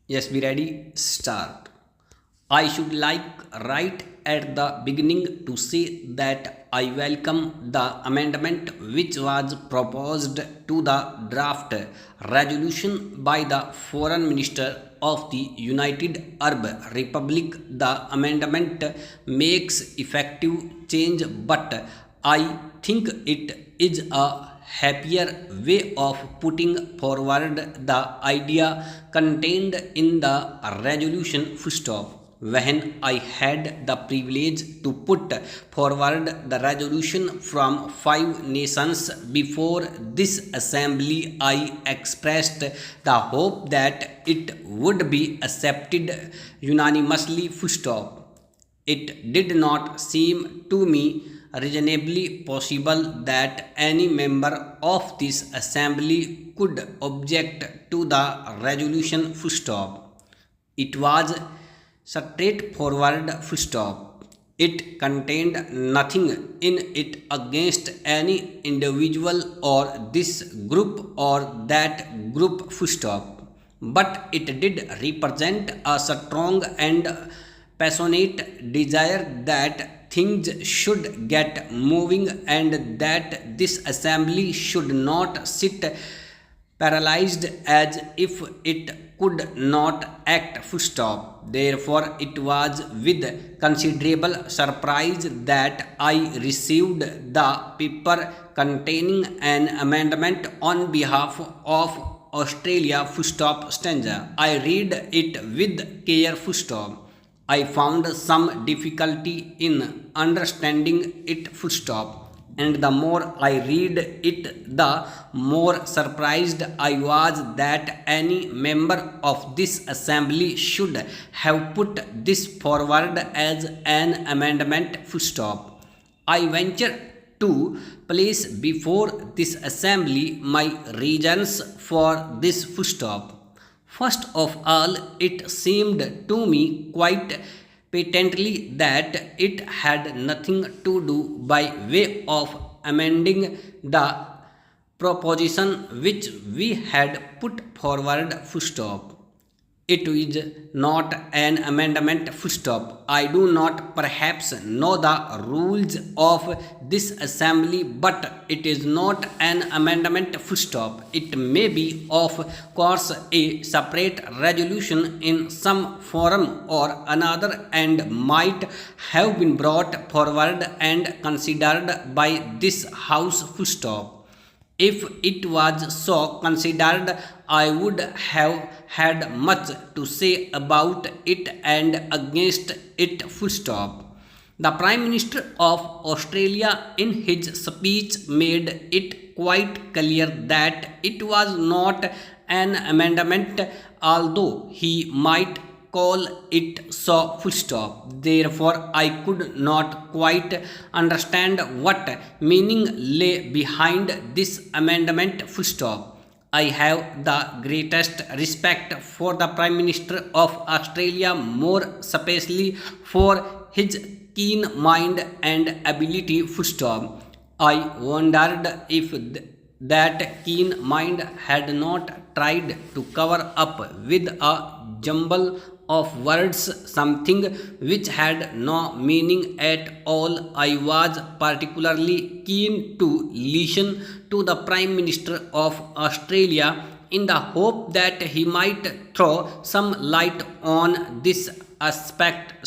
Yes, we ready? Start. I should like right at the beginning to say that I welcome the amendment which was proposed to the draft resolution by the Foreign Minister of the United Arab Republic. The amendment makes effective change, but I think it is a happier way of putting forward the idea contained in the resolution. Full stop. When I had the privilege to put forward the resolution from 5 nations before this assembly, I expressed the hope that it would be accepted unanimously. Full stop. It did not seem to me reasonably possible that any member of this assembly could object to the resolution. Full stop. It was straightforward. Full stop. It contained nothing in it against any individual or this group or that group. Full stop. But it did represent a strong and passionate desire that things should get moving and that this assembly should not sit paralyzed as if it could not act. Full stop. Therefore, it was with considerable surprise that I received the paper containing an amendment on behalf of Australia. Full stop. Stanza. I read it with care. Full stop. I found some difficulty in understanding it. Full stop. And the more I read it, the more surprised I was that any member of this assembly should have put this forward as an amendment. Full stop. I venture to place before this assembly my reasons for this. Full stop. First of all, it seemed to me quite patently that it had nothing to do by way of amending the proposition which we had put forward. Full stop. It is not an amendment. Full stop. I do not perhaps know the rules of this assembly, but it is not an amendment. Full stop. It may be, of course, a separate resolution in some forum or another and might have been brought forward and considered by this house. Full stop. If it was so considered, I would have had much to say about it and against it. Full stop. The Prime Minister of Australia in his speech made it quite clear that it was not an amendment, although he might call it so. Full stop. Therefore, I could not quite understand what meaning lay behind this amendment. Full stop. I have the greatest respect for the Prime Minister of Australia, more especially for his keen mind and ability. Full stop. I wondered if that keen mind had not tried to cover up with a jumble of words something which had no meaning at all. I was particularly keen to listen to the Prime Minister of Australia in the hope that he might throw some light on this aspect.